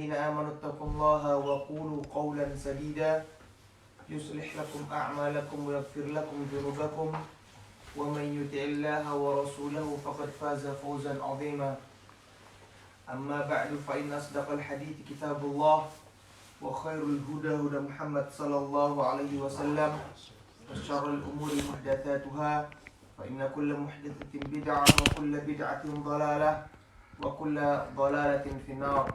الذين آمنوا اتقوا الله وقولوا قولا سديدا يصلح لكم أعمالكم ويغفر لكم ذنوبكم ومن يطع الله ورسوله فقد فاز فوزا عظيما أما بعد فإن أصدق الحديث كتاب الله وخير الهدى هدى محمد صلى الله عليه وسلم وشر الأمور محدثاتها فإن كل محدثة بدعة وكل بدعة ضلالة وكل ضلالة في النار.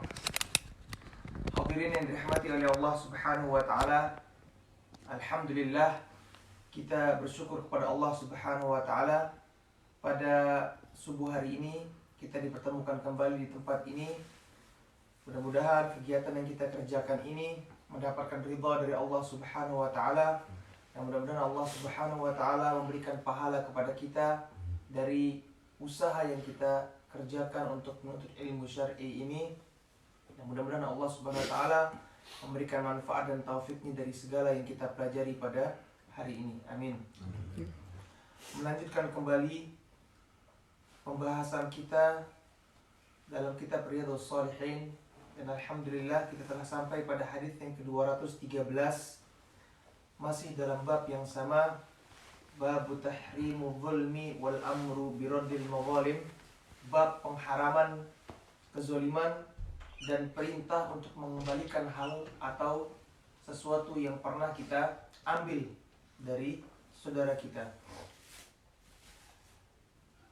Hadirin yang dirahmati oleh Allah Subhanahu wa taala, alhamdulillah kita bersyukur kepada Allah Subhanahu wa taala pada subuh hari ini kita dipertemukan kembali di tempat ini. Mudah-mudahan kegiatan yang kita kerjakan ini mendapatkan ridha dari Allah Subhanahu wa taala. Dan mudah-mudahan Allah Subhanahu wa taala memberikan pahala kepada kita dari usaha yang kita kerjakan untuk menuntut ilmu syar'i ini. Dan mudah-mudahan Allah Subhanahu wa taala memberikan manfaat dan taufiknya dari segala yang kita pelajari pada hari ini. Amin. Melanjutkan kembali pembahasan kita dalam kitab Riyadhus Shalihin, dan alhamdulillah kita telah sampai pada hadis yang ke-213, masih dalam bab yang sama, bab tahrimu zulmi wal amru biraddil mazalim, bab pengharaman kezaliman dan perintah untuk mengembalikan hal atau sesuatu yang pernah kita ambil dari saudara kita.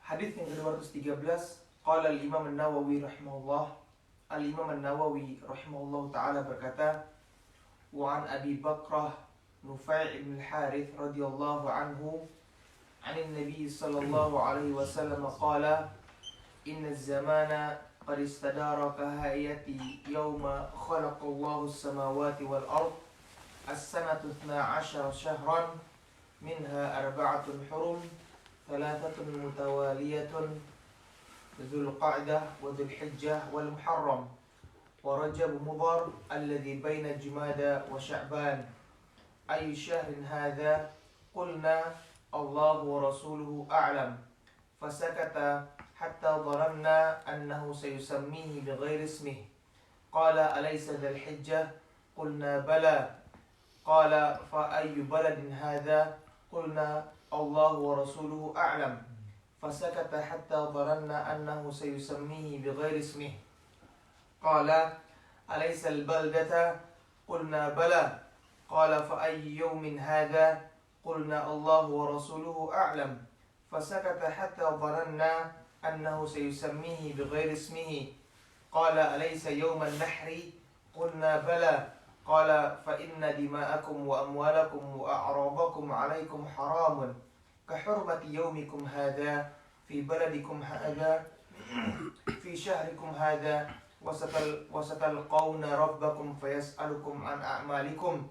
Hadis yang ke-213, qala al-Imam An-Nawawi rahimahullah, Al-Imam An-Nawawi rahimahullah ta'ala berkata, wa an Abi Bakrah Nufai' ibn al-Harith radhiyallahu anhu an Nabi sallallahu alaihi wasallam qala inna az-zamana qad istadara ka hayati yawma khalaqa Allahu as-samawati wal ard as-sanatu 12 shahran minha arba'atun hurum thalathatun mutawaliyatun Dzul Qa'dah wa Dzul Hijjah wal Muharram wa Rajab Mudhar alladhi baina Jumada wa Sya'ban أي شهر هذا قلنا الله ورسوله أعلم فسكت حتى ظننا أنه سيسميه بغير اسمه قال أليس ذا الحجة قلنا بلى قال فأي بلد هذا قلنا الله ورسوله أعلم فسكت حتى ظننا أنه سيسميه بغير اسمه قال أليس البلدة قلنا بلى قال فأي يوم هذا قلنا الله ورسوله أعلم فسكت حتى ظننا أنه سيسميه بغير اسمه قال أليس يوم النحر قلنا بلى قال فإن دماءكم وأموالكم وأعراضكم عليكم حرام كحرمة يومكم هذا في بلدكم هذا في شهركم هذا وستلقون ربكم فيسألكم عن أعمالكم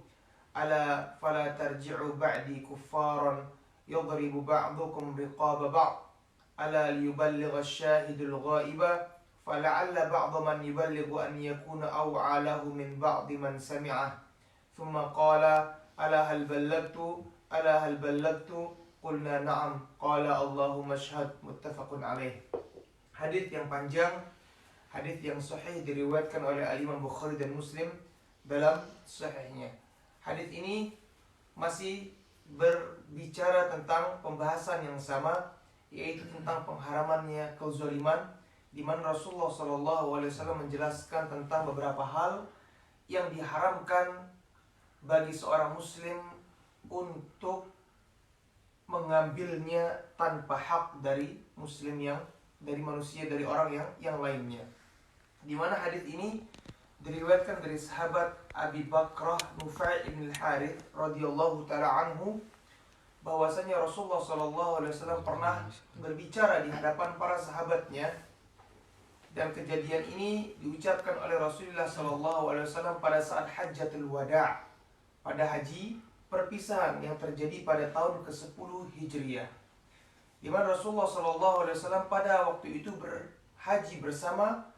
ألا فلا ترجعوا بعدي كفارا يضرب بعضكم رقاب بعض ألا ليبلغ الشاهد الغائب فلعل بعض من يبلغ أن يكون أوعى له من بعض من سمعه ثم قال ألا هل بلغت قلنا نعم قال اللهم اشهد متفق عليه. Hadis yang panjang, hadis yang sahih diriwayatkan oleh Al-Imam Bukhari dan Muslim dalam sahihnya. Hadis ini masih berbicara tentang pembahasan yang sama, yaitu tentang pengharamannya kezaliman, di mana Rasulullah SAW menjelaskan tentang beberapa hal yang diharamkan bagi seorang muslim untuk mengambilnya tanpa hak dari muslim dari manusia, dari orang yang lainnya. Di mana hadis ini diriwayatkan dari sahabat Abi Bakrah Nufai' ibn al-Harith radhiyallahu taala anhu, bahwasanya Rasulullah SAW pernah berbicara di hadapan para sahabatnya, dan kejadian ini diucapkan oleh Rasulullah SAW pada saat Hajjatul Wada', pada haji perpisahan yang terjadi pada tahun ke-10 Hijriah, di mana Rasulullah SAW pada waktu itu berhaji bersama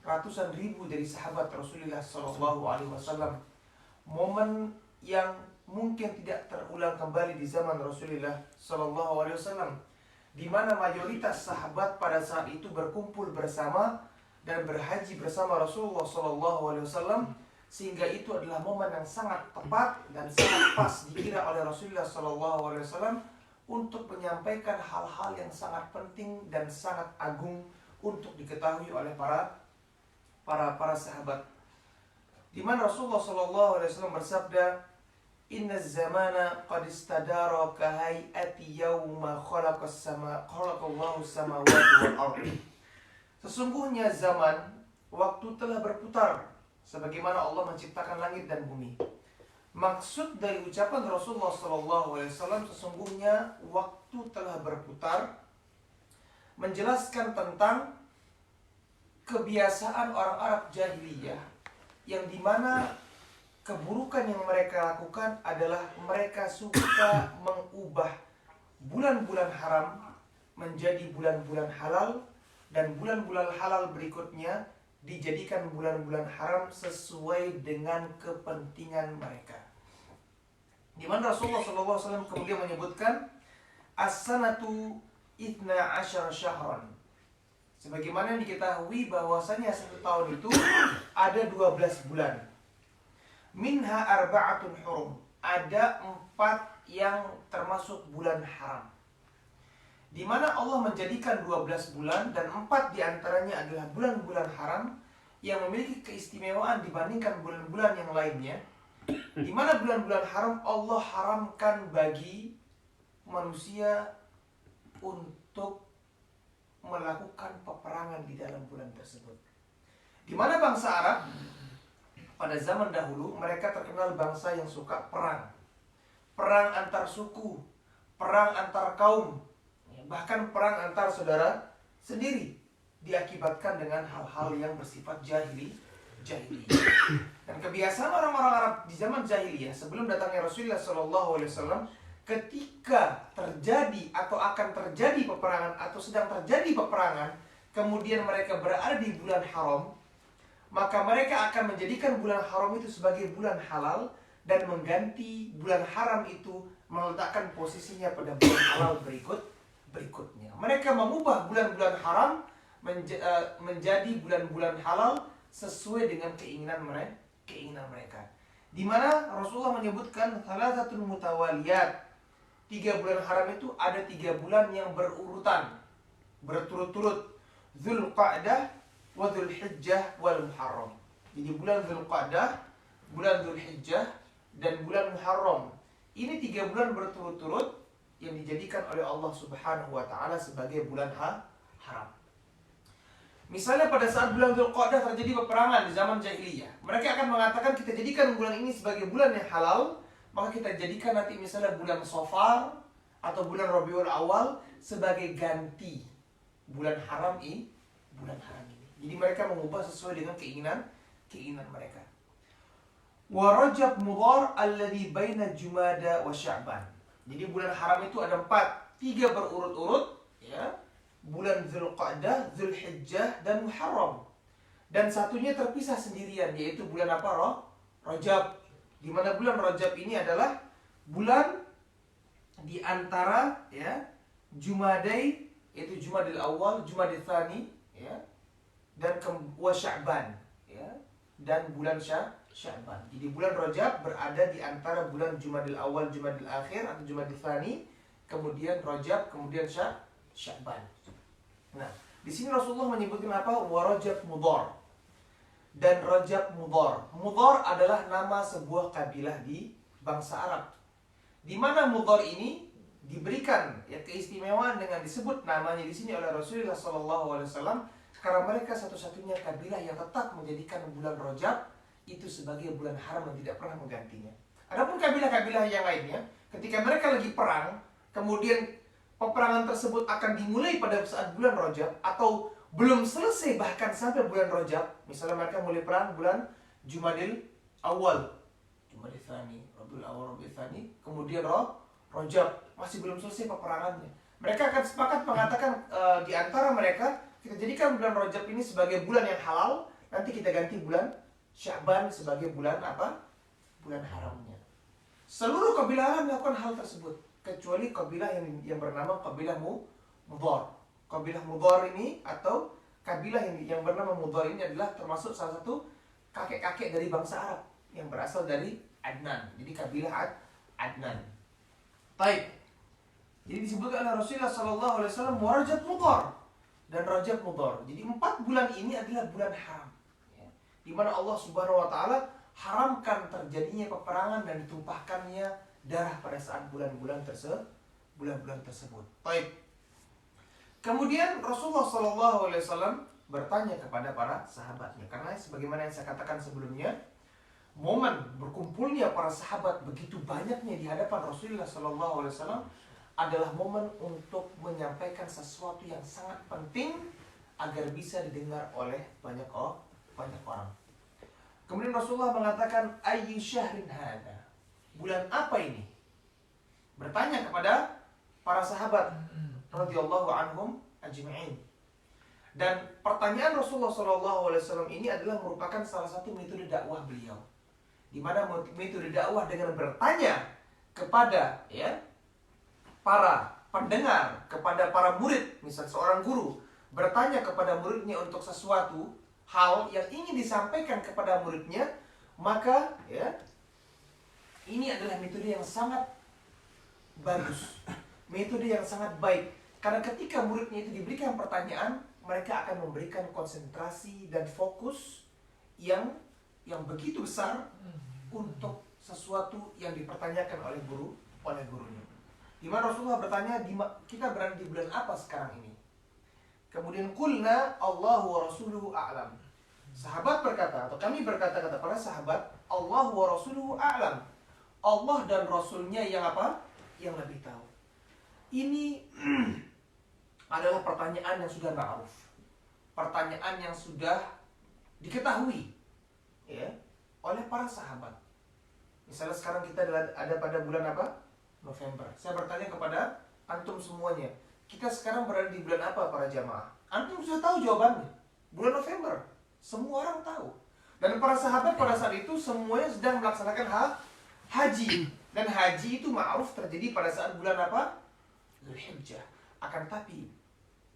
ratusan ribu dari sahabat Rasulullah SAW. Momen yang mungkin tidak terulang kembali di zaman Rasulullah SAW, di mana mayoritas sahabat pada saat itu berkumpul bersama dan berhaji bersama Rasulullah SAW, sehingga itu adalah momen yang sangat tepat dan sangat pas dikira oleh Rasulullah SAW untuk menyampaikan hal-hal yang sangat penting dan sangat agung untuk diketahui oleh para sahabat. Di mana Rasulullah SAW bersabda, Inna zamana qad istadara kahayati yawma khalaqallahu samawati wal ardi. Sesungguhnya zaman, waktu telah berputar sebagaimana Allah menciptakan langit dan bumi. Maksud dari ucapan Rasulullah SAW, sesungguhnya waktu telah berputar, menjelaskan tentang kebiasaan orang Arab jahiliyah, yang dimana keburukan yang mereka lakukan adalah mereka suka mengubah bulan-bulan haram menjadi bulan-bulan halal, dan bulan-bulan halal berikutnya dijadikan bulan-bulan haram sesuai dengan kepentingan mereka. Di mana Rasulullah SAW kemudian menyebutkan as-sanatu 12 syahran. Sebagaimana yang diketahui bahwasanya satu tahun itu ada 12 bulan. Minha arba'atun hurum. Ada 4 yang termasuk bulan haram. Di mana Allah menjadikan 12 bulan dan 4 diantaranya adalah bulan-bulan haram yang memiliki keistimewaan dibandingkan bulan-bulan yang lainnya. Di mana bulan-bulan haram Allah haramkan bagi manusia untuk melakukan peperangan di dalam bulan tersebut. Di mana bangsa Arab pada zaman dahulu mereka terkenal bangsa yang suka perang. Perang antar suku, perang antar kaum, bahkan perang antar saudara sendiri diakibatkan dengan hal-hal yang bersifat jahiliyah. Dan kebiasaan orang-orang Arab di zaman jahiliyah sebelum datangnya Rasulullah SAW, ketika terjadi atau akan terjadi peperangan atau sedang terjadi peperangan, kemudian mereka berada di bulan haram, maka mereka akan menjadikan bulan haram itu sebagai bulan halal dan mengganti bulan haram itu, meletakkan posisinya pada bulan halal berikutnya. Mereka mengubah bulan-bulan haram menjadi bulan-bulan halal sesuai dengan keinginan mereka. Di mana Rasulullah menyebutkan salah satu mutawaliyat, 3 bulan haram itu ada 3 bulan yang berurutan, berturut-turut, Dzulqa'dah wa Dzulhijjah wal Muharram. Jadi bulan Dzulqa'dah, bulan Dzulhijjah, dan bulan Muharram. Ini 3 bulan berturut-turut yang dijadikan oleh Allah Subhanahu wa taala sebagai bulan haram. Misalnya pada saat bulan Dzulqa'dah terjadi peperangan di zaman jahiliyah, mereka akan mengatakan kita jadikan bulan ini sebagai bulan yang halal, maka kita jadikan nanti misalnya bulan Safar atau bulan Rabiul Awal sebagai ganti bulan haram ini. Jadi mereka mengubah sesuai dengan keinginan mereka. Wa Rajab Mudhar alladhi baina Jumada wa Sya'ban. Jadi bulan haram itu ada 4, 3 berurut-urut, ya. Bulan Dzulqa'dah, Dzulhijjah, dan Muharram. Dan satunya terpisah sendirian, yaitu bulan apa? Rajab. Di mana bulan Rajab ini adalah bulan di antara, ya, Jumadai, yaitu Jumadil Awal, Jumadil Tsani, ya, dan wa Sya'ban, ya, dan bulan Sya'ban. Jadi bulan Rajab berada di antara bulan Jumadil Awal, Jumadil Akhir atau Jumadil Tsani, kemudian Rajab, kemudian Sya'ban. Nah, di sini Rasulullah menyebutkan apa? Wa Rajab Mudhar. Dan Rajab Mudhar. Mudhar adalah nama sebuah kabilah di bangsa Arab. Di mana Mudhar ini diberikan, ya, keistimewaan dengan disebut namanya di sini oleh Rasulullah SAW, karena mereka satu-satunya kabilah yang tetap menjadikan bulan Rajab itu sebagai bulan haram dan tidak pernah menggantinya. Adapun kabilah-kabilah yang lainnya, ketika mereka lagi perang, kemudian peperangan tersebut akan dimulai pada saat bulan Rajab atau belum selesai bahkan sampai bulan Rajab. Misalnya mereka mulai perang bulan Jumadil Awal, Jumadil Tsani, Rabiul Awal, Rabiul Tsani, kemudian Rajab, masih belum selesai peperangannya. Mereka akan sepakat mengatakan di antara mereka, kita jadikan bulan Rajab ini sebagai bulan yang halal, nanti kita ganti bulan Sya'ban sebagai bulan apa? Bulan haramnya. Seluruh kabilah Arab melakukan hal tersebut, kecuali kabilah yang bernama kabilah Mudhar. Kabilah Mudhar ini atau kabilah yang bernama Mudhar ini adalah termasuk salah satu kakek-kakek dari bangsa Arab yang berasal dari Adnan. Jadi kabilah Adnan. Baik. Jadi disebutkan oleh Rasulullah SAW warajat Mudhar dan rajab Mudhar. Jadi 4 bulan ini adalah bulan haram, ya, di mana Allah Subhanahu Wa Taala haramkan terjadinya peperangan dan ditumpahkannya darah pada saat bulan-bulan tersebut. Baik. Kemudian Rasulullah SAW bertanya kepada para sahabatnya, karena sebagaimana yang saya katakan sebelumnya, momen berkumpulnya para sahabat begitu banyaknya di hadapan Rasulullah SAW adalah momen untuk menyampaikan sesuatu yang sangat penting agar bisa didengar oleh banyak orang. Kemudian Rasulullah mengatakan, ayyu syahrin hada, bulan apa ini? Bertanya kepada para sahabat radhiyallahu anhum ajma'in. Dan pertanyaan Rasulullah SAW ini adalah merupakan salah satu metode dakwah beliau, di mana metode dakwah dengan bertanya kepada para pendengar, kepada para murid, misal seorang guru bertanya kepada muridnya untuk sesuatu hal yang ingin disampaikan kepada muridnya, maka ini adalah metode yang sangat bagus, metode yang sangat baik, karena ketika muridnya itu diberikan pertanyaan, mereka akan memberikan konsentrasi dan fokus yang begitu besar untuk sesuatu yang dipertanyakan oleh gurunya. Di mana Rasulullah bertanya, kita berada di bulan apa sekarang ini? Kemudian qulna Allahu wa rasuluhu a'lam. Sahabat berkata, atau kami berkata kata para sahabat, Allahu wa rasuluhu a'lam. Allah dan Rasulnya yang apa? Yang lebih tahu. Ini adalah pertanyaan yang sudah ma'ruf, pertanyaan yang sudah diketahui oleh para sahabat. Misalnya sekarang kita ada pada bulan apa? November. Saya bertanya kepada antum semuanya, kita sekarang berada di bulan apa para jamaah? Antum sudah tahu jawabannya. Bulan November. Semua orang tahu. Dan para sahabat pada saat itu semuanya sedang melaksanakan haji. Dan haji itu ma'ruf terjadi pada saat bulan apa? Dzulhijjah. Akan tapi,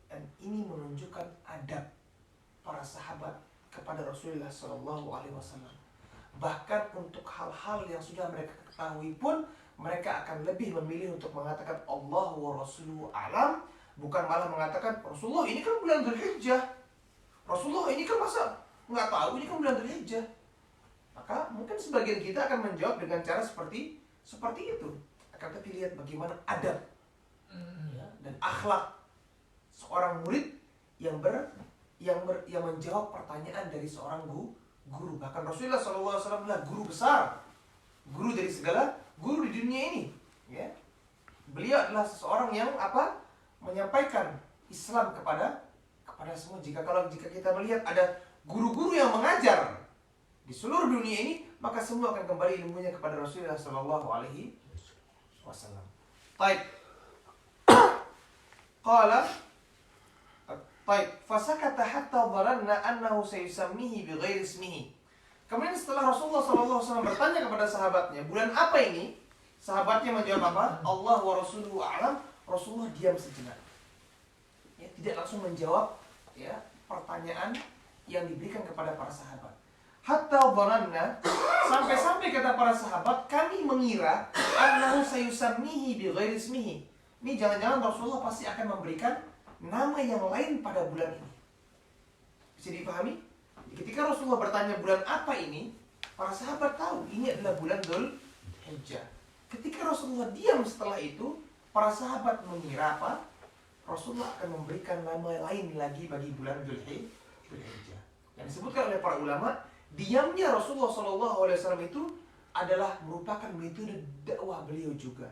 dan ini menunjukkan adab para sahabat kepada Rasulullah SAW. Bahkan untuk hal-hal yang sudah mereka ketahui pun, mereka akan lebih memilih untuk mengatakan Allah wa Rasuluhu a'lam, bukan malah mengatakan Rasulullah ini kan bulan Dzulhijjah, Rasulullah ini kan masa nggak tahu ini kan bulan Dzulhijjah. Maka mungkin sebagian kita akan menjawab dengan cara seperti itu. Akan tapi lihat bagaimana adab dan akhlak seorang murid yang menjawab pertanyaan dari seorang guru. Bahkan Rasulullah SAW adalah guru besar, guru dari segala guru di dunia ini. Beliau adalah seseorang yang menyampaikan Islam kepada semua. Jika kita melihat ada guru-guru yang mengajar di seluruh dunia ini, maka semua akan kembali ilmunya kepada Rasulullah SAW. Baik. Qala fasakata hatta dhanna annahu sayusammihi bighairi ismihi. Kemudian setelah Rasulullah SAW bertanya kepada sahabatnya, bulan apa ini? Sahabatnya menjawab apa? Allah wa rasuluhu a'lam. Rasulullah diam sejenak. Tidak langsung menjawab pertanyaan yang diberikan kepada para sahabat. Hatta dhanna, sampai kata para sahabat, kami mengira annahu sayusammihi bighairi ismihi. Ini jangan-jangan Rasulullah pasti akan memberikan nama yang lain pada bulan ini. Bisa dipahami? Ketika Rasulullah bertanya bulan apa ini, para sahabat tahu ini adalah bulan Dzulhijjah. Ketika Rasulullah diam setelah itu, para sahabat mengira apa? Rasulullah akan memberikan nama lain lagi bagi bulan Dzulhijjah. Yang disebutkan oleh para ulama, diamnya Rasulullah SAW itu adalah merupakan metode dakwah beliau juga.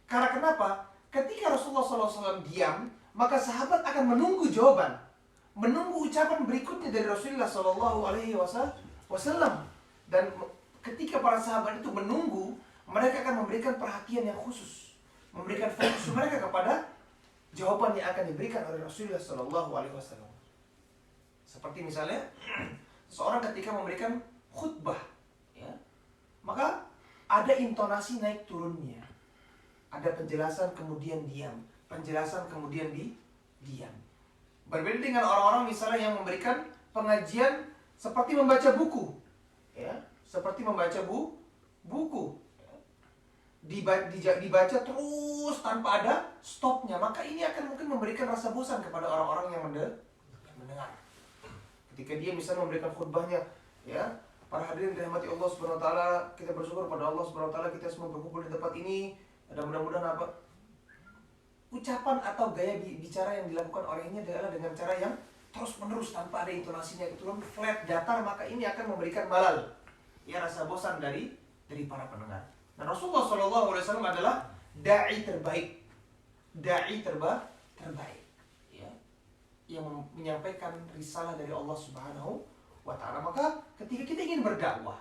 Karena kenapa? Ketika Rasulullah SAW diam, maka sahabat akan menunggu jawaban, menunggu ucapan berikutnya dari Rasulullah SAW. Dan ketika para sahabat itu menunggu, mereka akan memberikan perhatian yang khusus, memberikan fokus mereka kepada jawaban yang akan diberikan oleh Rasulullah SAW. Seperti misalnya, seorang ketika memberikan khutbah, maka ada intonasi naik turunnya, ada penjelasan kemudian diam, penjelasan kemudian diam. Berbeda dengan orang-orang misalnya yang memberikan pengajian seperti membaca buku, ya, seperti membaca buku, dibaca terus tanpa ada stopnya, maka ini akan mungkin memberikan rasa bosan kepada orang-orang yang mendengar. Ketika dia misalnya memberikan khutbahnya, ya, para hadirin dirahmati Allah Subhanahu wa taala, kita bersyukur pada Allah Subhanahu wa taala kita semua berkumpul di tempat ini, dan mudah-mudahan apa? Ucapan atau gaya bicara yang dilakukan olehnya adalah dengan cara yang terus-menerus tanpa ada intonasinya, keturun flat, datar, maka ini akan memberikan malal, ya, rasa bosan dari para pendengar. Nah, Rasulullah SAW adalah dai terbaik, ya, yang menyampaikan risalah dari Allah Subhanahu wa Ta'ala. Maka ketika kita ingin berdakwah,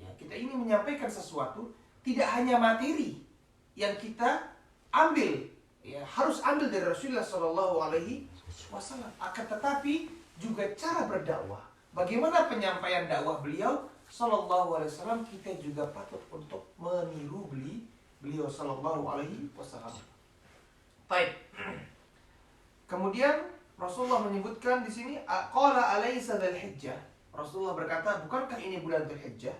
ya, kita ingin menyampaikan sesuatu, tidak hanya materi yang kita ambil, ya, harus ambil dari Rasulullah SAW, akan tetapi juga cara berdakwah. Bagaimana penyampaian dakwah beliau Sallallahu Alaihi Wasallam, kita juga patut untuk meniru beliau Sallallahu Alaihi Wasallam. Baik. Kemudian Rasulullah menyebutkan di sini, qala alaysa dzul hijjah. Rasulullah berkata, bukankah ini bulan Dzulhijjah?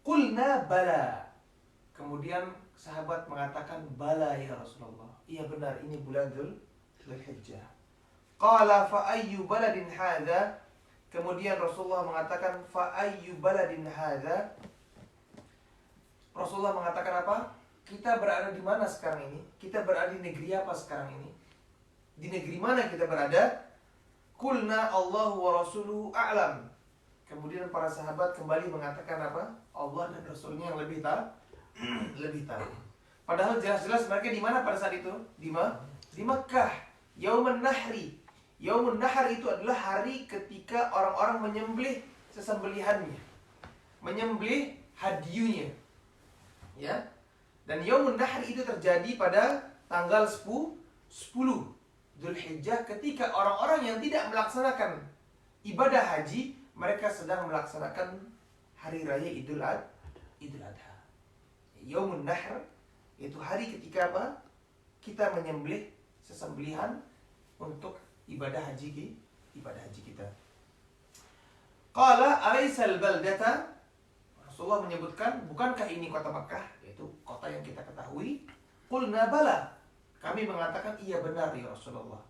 Qulna bala. Kemudian sahabat mengatakan, bala ya Rasulullah. Iya benar, ini bulan Dzulhijjah. Qala fa ayyu baladin hadza? Kemudian Rasulullah mengatakan, fa ayyu baladin hadza? Rasulullah mengatakan apa? Kita berada di mana sekarang ini? Kita berada di negeri apa sekarang ini? Di negeri mana kita berada? Qulna Allahu wa rasuluhu a'lam. Kemudian para sahabat kembali mengatakan apa? Allah dan Rasulnya yang lebih tahu. Padahal jelas-jelas mereka di mana pada saat itu? Di Makkah. Yaumun Nahri. Yaumun Nahr itu adalah hari ketika orang-orang menyembelih sesembelihannya, menyembelih hadyunya, ya. Dan Yaumun Nahr itu terjadi pada tanggal 10 Dzulhijjah, ketika orang-orang yang tidak melaksanakan ibadah haji, mereka sedang melaksanakan hari raya Idul Adha. Yaumun Nahr itu hari ketika apa? Kita menyembelih sesembelihan untuk ibadah haji kita. Qala alaysal baldata? Rasulullah menyebutkan, bukankah ini kota Makkah, yaitu kota yang kita ketahui? Qulna bala. Kami mengatakan iya benar ya Rasulullah.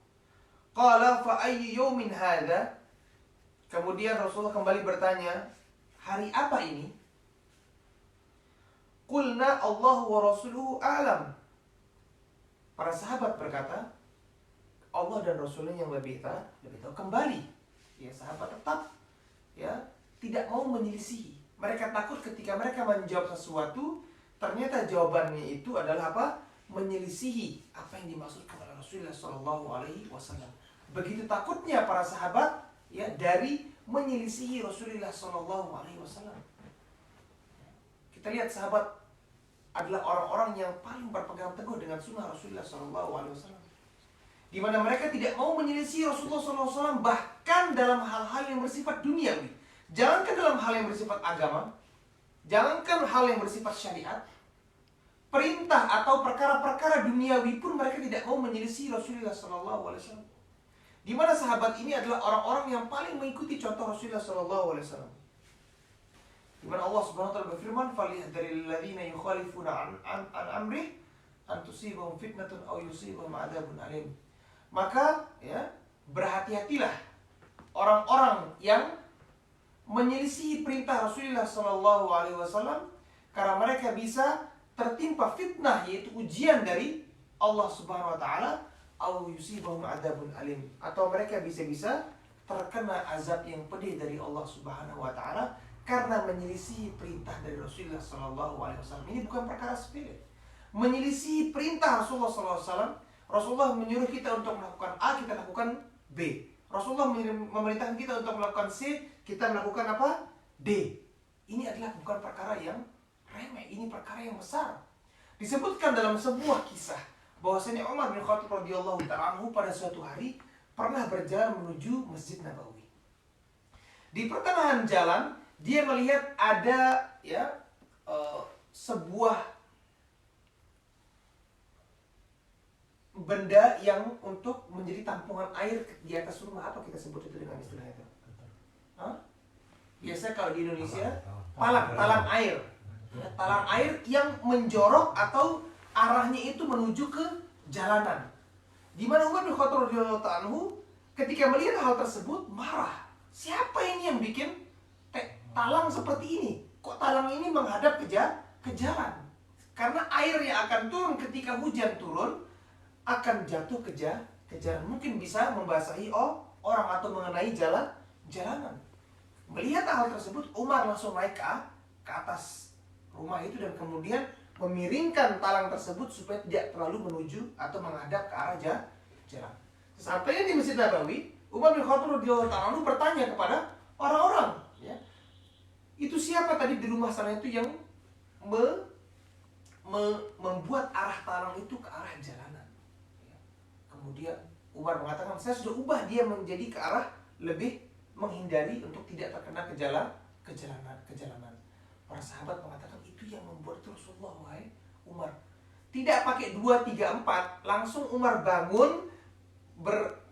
Qala fa ayyu yawmin hadza? Kemudian Rasulullah kembali bertanya, hari apa ini? Qulna Allah wa rasuluhu a'lam. Para sahabat berkata, Allah dan Rasulnya yang lebih tahu. Kembali, ya, sahabat tetap, ya, tidak mau menyelisihi. Mereka takut ketika mereka menjawab sesuatu, ternyata jawabannya itu adalah apa? Menyelisihi apa yang dimaksudkan oleh Rasulullah Shallallahu Alaihi Wasallam. Begitu takutnya para sahabat, ya, dari menyelisihi Rasulullah Shallallahu Alaihi Wasallam. Kita lihat sahabat adalah orang-orang yang paling berpegang teguh dengan sunnah Rasulullah Shallallahu Alaihi Wasallam, di mana mereka tidak mau menyelisih Rasulullah SAW, bahkan dalam hal-hal yang bersifat duniawi. Jangankan dalam hal yang bersifat agama, jangankan hal yang bersifat syariat, perintah atau perkara-perkara duniawi pun mereka tidak mau menyelisih Rasulullah SAW. Di mana sahabat ini adalah orang-orang yang paling mengikuti contoh Rasulullah SAW. Di mana Allah Subhanahu wa taala berfirman, "Falyahdharil ladzina yukhalifuna an amrih an tusibahum fitnatun aw yusibahum adzabun alim." Maka, ya, berhati-hatilah orang-orang yang menyelisihi perintah Rasulullah Shallallahu Alaihi Wasallam, karena mereka bisa tertimpa fitnah, yaitu ujian dari Allah Subhanahu Wa Taala, atau yusibahum adzabun alim, atau mereka bisa terkena azab yang pedih dari Allah Subhanahu Wa Taala karena menyelisihi perintah dari Rasulullah Shallallahu Alaihi Wasallam. Ini bukan perkara sepele. Menyelisihi perintah Rasulullah Shallallahu Alaihi Wasallam. Rasulullah menyuruh kita untuk melakukan A, kita lakukan B. Rasulullah memerintahkan kita untuk melakukan C, kita melakukan apa? D. Ini adalah bukan perkara yang remeh, ini perkara yang besar. Disebutkan dalam sebuah kisah bahwasanya Umar bin Khattab radhiyallahu ta'ala anhu pada suatu hari pernah berjalan menuju Masjid Nabawi. Di pertengahan jalan dia melihat ada, ya, sebuah benda yang untuk menjadi tampungan air di atas rumah. Apa kita sebut itu dengan istilah itu? Hah? Biasa kalau di Indonesia talang air. Ya, talang air yang menjorok atau arahnya itu menuju ke jalanan. Di mana Umar bin Khattab radhiyallahu anhu ketika melihat hal tersebut marah. Siapa ini yang bikin talang seperti ini? Kok talang ini menghadap ke jalan? Karena air yang akan turun ketika hujan turun akan jatuh ke jalan. Mungkin bisa membasahi orang atau mengenai jalanan. Melihat hal tersebut, Umar langsung naik ke atas rumah itu dan kemudian memiringkan talang tersebut supaya tidak terlalu menuju atau menghadap ke arah jalan. Sesampainya di Masjid Nabawi, Umar bin Khattab radhiyallahu anhu bertanya kepada orang-orang, ya, itu siapa tadi di rumah sana itu yang membuat arah talang itu ke arah jalanan. Ya. Kemudian Umar mengatakan, saya sudah ubah dia menjadi ke arah lebih menghindari untuk tidak terkena ke jalanan. Para sahabat mengatakan, itu yang membuat Rasulullah, wahai Umar. Tidak pakai 2, 3, 4, langsung Umar bangun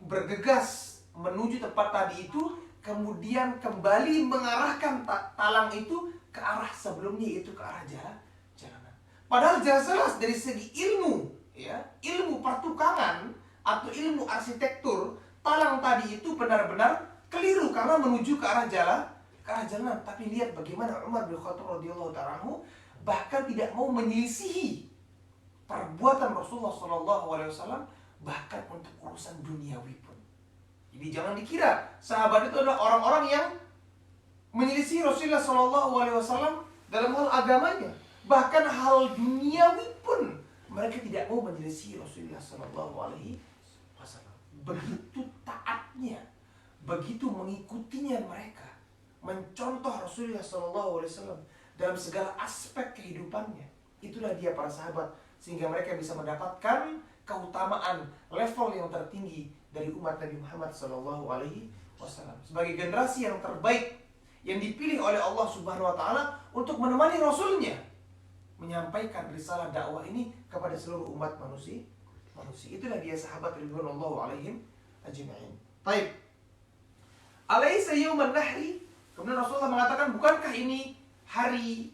bergegas menuju tempat tadi itu, kemudian kembali mengarahkan talang itu ke arah sebelumnya, yaitu ke arah jalanan. Padahal jelas dari segi ilmu, ya, ilmu pertukangan atau ilmu arsitektur, talang tadi itu benar-benar keliru karena menuju ke arah jalanan. Tapi lihat bagaimana Umar bin Khattab radhiyallahu ta'ala anhu bahkan tidak mau menyelisihi perbuatan Rasulullah SAW, bahkan untuk urusan duniawi pun. Jadi jangan dikira sahabat itu adalah orang-orang yang menyelisih Rasulullah SAW dalam hal agamanya. Bahkan hal duniawi pun mereka tidak mau menyelisih Rasulullah SAW. Begitu taatnya, begitu mengikutinya mereka, mencontoh Rasulullah SAW dalam segala aspek kehidupannya. Itulah dia para sahabat, sehingga mereka bisa mendapatkan keutamaan level yang tertinggi dari umat Nabi Muhammad SAW sebagai generasi yang terbaik yang dipilih oleh Allah Subhanahu Wa Taala untuk menemani Rasulnya menyampaikan risalah dakwah ini kepada seluruh umat manusia. Itulah dia sahabat ridwanullah alaihim ajma'in. Baik. Alaysa yauman nahri? Kemudian Rasulullah mengatakan, bukankah ini hari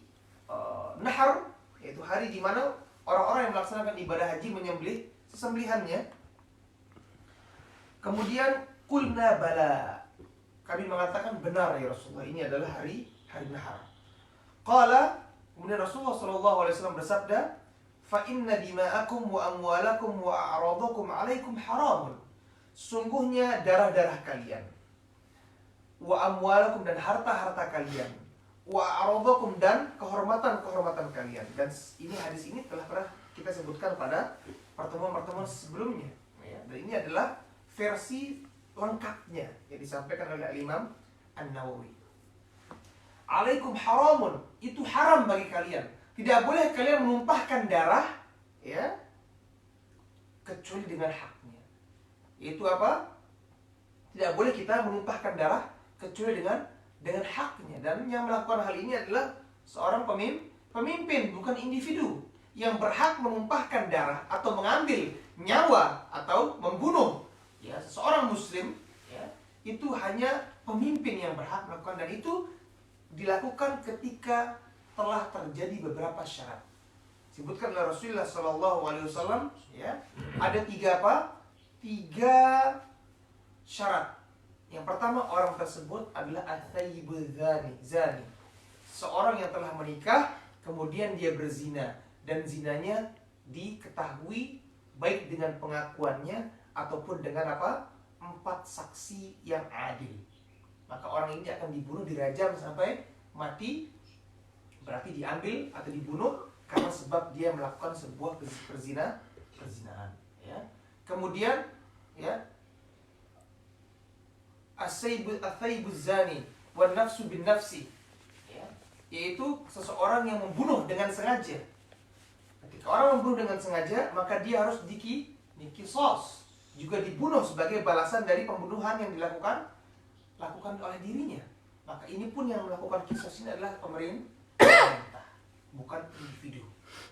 nahar, yaitu hari di mana orang-orang yang melaksanakan ibadah haji menyembelih sesembelihannya. Kemudian qulna bala, kami mengatakan benar ya Rasulullah, ini adalah hari nahar. Qala, kemudian Rasulullah SAW bersabda, fa inna dima'akum wa amwalakum wa a'radakum 'alaikum haramun. Sungguhnya darah-darah kalian, wa amwalakum dan harta-harta kalian, wa a'radakum dan kehormatan-kehormatan kalian. Dan ini hadis ini telah pernah kita sebutkan pada pertemuan-pertemuan sebelumnya, ya. Dan ini adalah versi lengkapnya yang disampaikan oleh Imam An-Nawawi. Alaikum haramun, itu haram bagi kalian. Tidak boleh kalian menumpahkan darah, ya, kecuali dengan haknya. Itu apa? Tidak boleh kita menumpahkan darah kecuali dengan haknya. Dan yang melakukan hal ini adalah seorang pemimpin, bukan individu yang berhak menumpahkan darah atau mengambil nyawa atau membunuh, ya, seorang muslim, ya, itu hanya pemimpin yang berhak melakukan, dan itu dilakukan ketika telah terjadi beberapa syarat. Sebutkan oleh Rasulullah SAW, ya, ada 3 apa? 3 syarat. Yang pertama, orang tersebut adalah at-thayyibul zani. Seorang yang telah menikah kemudian dia berzina, dan zinanya diketahui baik dengan pengakuannya ataupun dengan apa? 4 saksi yang adil. Maka orang ini akan dibunuh, dirajam sampai mati. Berarti diambil atau dibunuh karena sebab dia melakukan sebuah perzinaan, ya. Kemudian, ya, as-sayyibuz zani wan nafsu bin nafsi, ya, yaitu seseorang yang membunuh dengan sengaja. Ketika orang membunuh dengan sengaja, maka dia harus dikisos, juga dibunuh sebagai balasan dari pembunuhan yang dilakukan oleh dirinya. Maka ini pun yang melakukan kisos ini adalah pemerintah, bukan individu.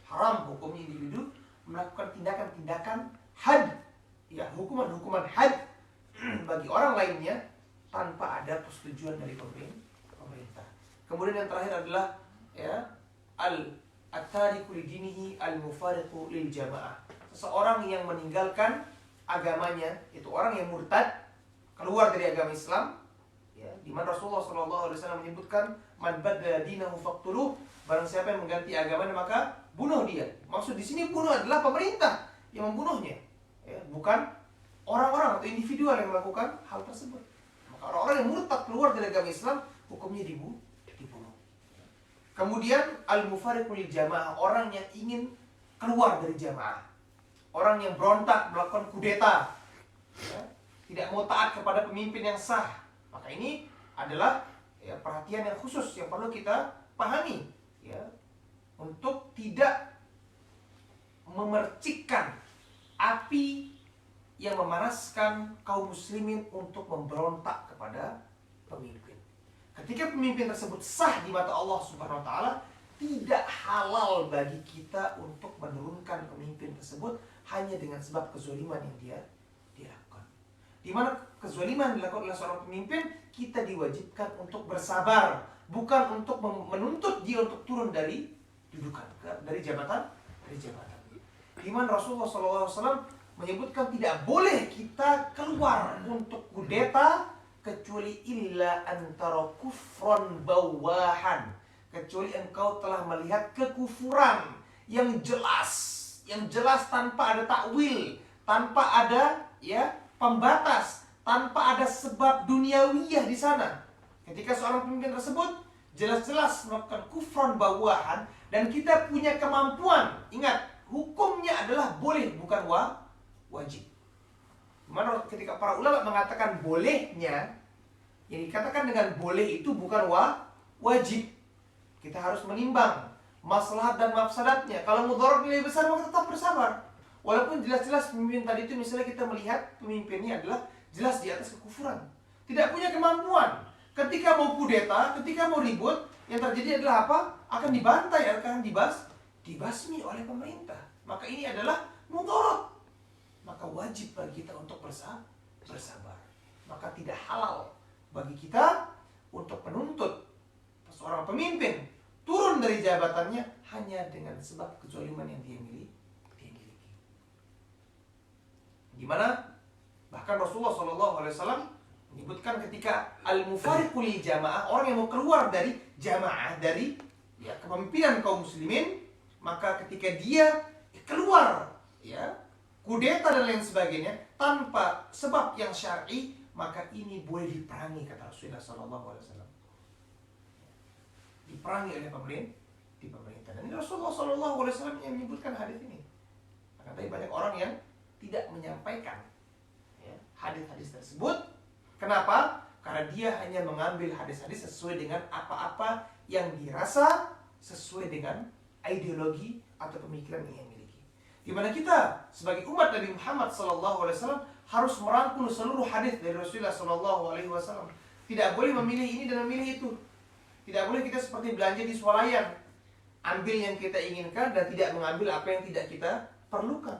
Haram hukumnya individu melakukan tindakan-tindakan had, ya hukuman had bagi orang lainnya tanpa ada persetujuan dari pemerintah. Kemudian yang terakhir adalah ya at-tariku lidinihi al-mufariqu lil jamaah. Seseorang yang meninggalkan agamanya, itu orang yang murtad, keluar dari agama Islam, ya, di mana Rasulullah SAW menyebutkan man badala dinahu faqtuluh, barang siapa yang mengganti agamanya maka bunuh dia. Maksud di sini bunuh adalah pemerintah yang membunuhnya, ya, bukan orang-orang atau individual yang melakukan hal tersebut. Maka orang-orang yang murtad keluar dari agama Islam hukumnya dibunuh. Kemudian al-mufariqul jamaah, orang yang ingin keluar dari jamaah, orang yang berontak, melakukan kudeta, ya, tidak mau taat kepada pemimpin yang sah. Maka ini adalah ya, perhatian yang khusus yang perlu kita pahami, ya, untuk tidak memercikkan api yang memanaskan kaum muslimin untuk memberontak kepada pemimpin. Ketika pemimpin tersebut sah di mata Allah Subhanahu wa taala, tidak halal bagi kita untuk menurunkan pemimpin tersebut hanya dengan sebab kezaliman yang dia lakukan. Di mana kezaliman dilakukan oleh seorang pemimpin, kita diwajibkan untuk bersabar, bukan untuk menuntut dia untuk turun dari dudukan, dari jabatan. Di mana Rasulullah SAW menyebutkan tidak boleh kita keluar untuk kudeta kecuali illa antara kufron bawahan, kecuali engkau telah melihat kekufuran yang jelas tanpa ada takwil, tanpa ada ya pembatas, tanpa ada sebab duniawiyah di sana. Ketika seorang pemimpin tersebut jelas-jelas melakukan kufron bawahan dan kita punya kemampuan, ingat hukumnya adalah boleh bukan wajib. Mana ketika para ulama mengatakan bolehnya, yang dikatakan dengan boleh itu bukan wajib. Kita harus menimbang maslahat dan mafsadatnya. Kalau mudarat nilai besar maka tetap bersabar. Walaupun jelas-jelas pemimpin tadi itu misalnya kita melihat pemimpinnya adalah jelas di atas kekufuran, tidak punya kemampuan. Ketika mau kudeta, ketika mau ribut, yang terjadi adalah apa? Akan dibantai, akan dibasmi oleh pemerintah. Maka ini adalah mudarat. Maka wajib bagi kita untuk bersabar. Maka tidak halal bagi kita untuk menuntut seorang pemimpin turun dari jabatannya hanya dengan sebab kezaliman yang dia miliki. Di mana bahkan Rasulullah SAW menyebutkan ketika al-mufariqul jamaah, orang yang mau keluar dari jamaah, dari ya, kepemimpinan kaum muslimin, maka ketika dia keluar ya kudeta dan lain sebagainya tanpa sebab yang syar'i, maka ini boleh diperangi, kata Rasulullah SAW. Diperangi oleh pemerintah. Dan ini Rasulullah SAW yang menyebutkan hadis ini. Akan tapi banyak orang yang tidak menyampaikan ya, hadis-hadis tersebut. Kenapa? Karena dia hanya mengambil hadis-hadis sesuai dengan apa-apa yang dirasa sesuai dengan ideologi atau pemikiran yang dimiliki. Di mana kita sebagai umat Nabi Muhammad SAW harus merangkul seluruh hadis dari Rasulullah SAW. Tidak boleh memilih ini dan memilih itu. Tidak boleh kita seperti belanja di swalayan, ambil yang kita inginkan dan tidak mengambil apa yang tidak kita perlukan.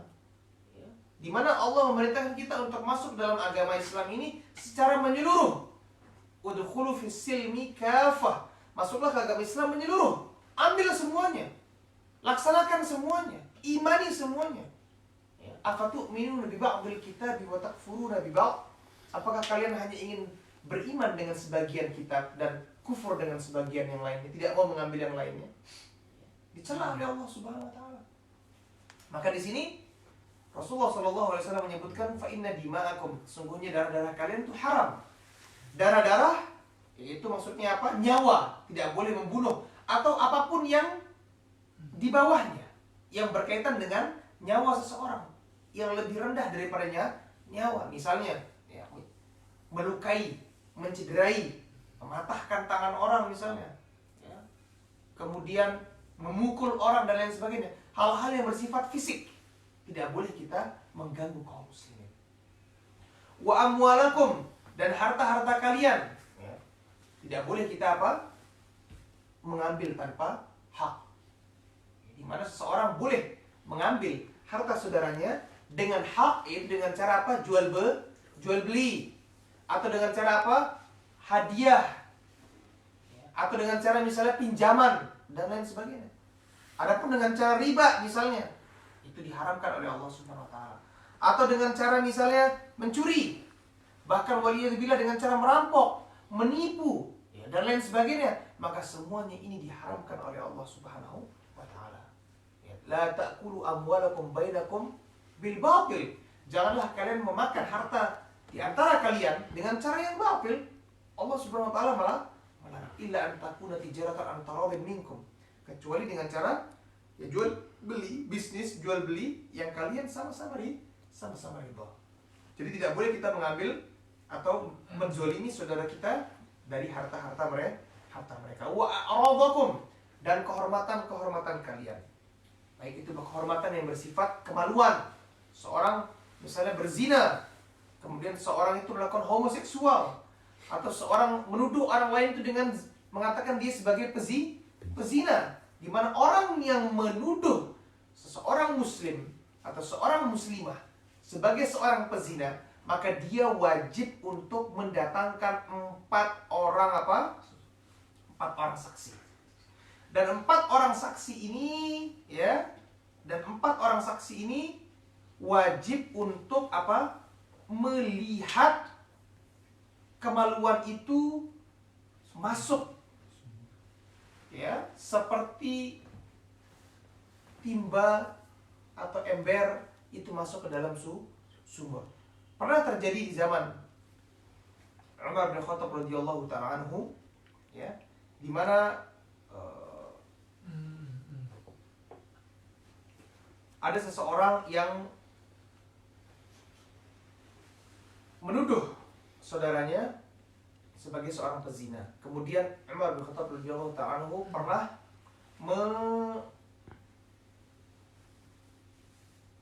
Di mana Allah memerintahkan kita untuk masuk dalam agama Islam ini secara menyeluruh. Udkhulu fis silmi kafah. Masuklah ke agama Islam menyeluruh. Ambil semuanya. Laksanakan semuanya. Imani semuanya. Afatu'minuna bi ba'dil kitabi wa takfuruna bi ba'd? Apakah kalian hanya ingin beriman dengan sebagian kitab dan kufur dengan sebagian yang lainnya, tidak mau mengambil yang lainnya? Dicela oleh Allah Subhanahu wa taala. Maka di sini Rasulullah SAW menyebutkan fa inna dima'akum, sungguhnya darah-darah kalian itu haram. Darah-darah itu maksudnya apa? Nyawa, tidak boleh membunuh atau apapun yang di bawahnya yang berkaitan dengan nyawa seseorang yang lebih rendah daripada nyawa. Misalnya ya, melukai, mencederai, mematahkan tangan orang misalnya ya. Kemudian memukul orang dan lain sebagainya. Hal-hal yang bersifat fisik tidak boleh kita mengganggu kaum muslimin. Wa amwalakum, dan harta-harta kalian ya. Tidak boleh kita apa? Mengambil tanpa hak. Di mana seseorang boleh mengambil harta saudaranya dengan hak, yaitu dengan cara apa? Jual beli. Atau dengan cara apa? Hadiah. Atau dengan cara misalnya pinjaman dan lain sebagainya. Adapun dengan cara riba misalnya, itu diharamkan oleh Allah Subhanahu wa taala. Atau dengan cara misalnya mencuri, bahkan waliyadzubillah dengan cara merampok, menipu, ya, dan lain sebagainya, maka semuanya ini diharamkan oleh Allah Subhanahu wa taala. Ya, la ta'kulu amwalakum bainakum bil batil. Janganlah kalian memakan harta di antara kalian dengan cara yang batil. Allah Subhanahu wa taala malah melarang, illa an takuna tijaratan an taradin minkum, kecuali dengan cara ya jual beli, bisnis jual beli yang kalian sama-sama ridha. Jadi tidak boleh kita mengambil atau menzolimi saudara kita dari harta mereka. Wa a'radakum, dan kehormatan kalian. Baik itu kehormatan yang bersifat kemaluan. Seorang misalnya berzina, kemudian seorang itu melakukan homoseksual, atau seorang menuduh orang lain itu dengan mengatakan dia sebagai pezina, di mana orang yang menuduh seseorang muslim atau seorang muslimah sebagai seorang pezina, maka dia wajib untuk mendatangkan 4 orang saksi. Dan 4 orang saksi ini wajib untuk melihat kemaluan itu masuk, ya, seperti timba atau ember itu masuk ke dalam sumur. Pernah terjadi di zaman Umar bin Khattab radhiyallahu ta'ala anhu, ya, di mana ada seseorang yang menuduh saudaranya sebagai seorang pezina. Kemudian Umar bin Khattab radhiyallahu ta'ala anhu pernah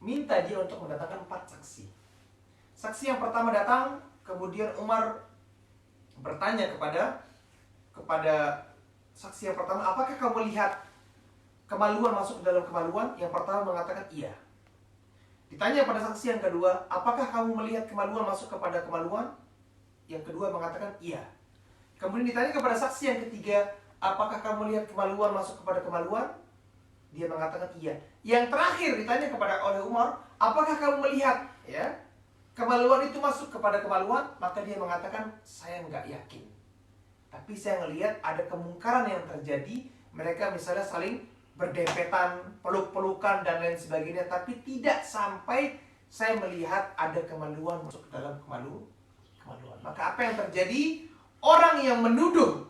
minta dia untuk mendatangkan 4 saksi. Saksi yang pertama datang, kemudian Umar bertanya kepada saksi yang pertama, apakah kamu lihat kemaluan masuk ke dalam kemaluan? Yang pertama mengatakan iya. Ditanya pada saksi yang kedua, apakah kamu melihat kemaluan masuk kepada kemaluan? Yang kedua mengatakan iya. Kemudian ditanya kepada saksi yang ketiga, apakah kamu lihat kemaluan masuk kepada kemaluan? Dia mengatakan iya. Yang terakhir ditanya oleh Umar, apakah kamu melihat, ya, kemaluan itu masuk kepada kemaluan? Maka dia mengatakan, saya nggak yakin. Tapi saya melihat ada kemungkaran yang terjadi. Mereka misalnya saling berdempetan, peluk-pelukan dan lain sebagainya, tapi tidak sampai saya melihat ada kemaluan masuk ke dalam kemaluan. Maka apa yang terjadi? Orang yang menuduh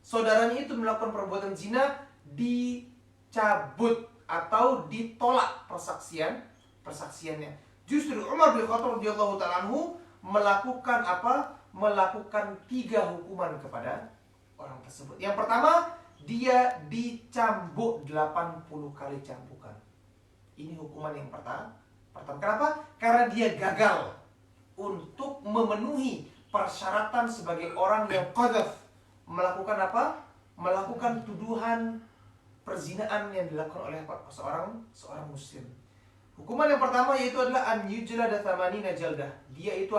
saudaranya itu melakukan perbuatan zina dicabut atau ditolak persaksiannya. Justru Umar bin Khattab radhiyallahu ta'ala anhu melakukan 3 hukuman kepada orang tersebut. Yang pertama, dia dicambuk 80 kali cambukan. Ini hukuman yang pertama. Kenapa? Karena dia gagal untuk memenuhi persyaratan sebagai orang yang qadzaf, melakukan tuduhan perzinaan yang dilakukan oleh seorang muslim. Hukuman yang pertama yaitu adalah an yujlada thamanina jaldah. Dia itu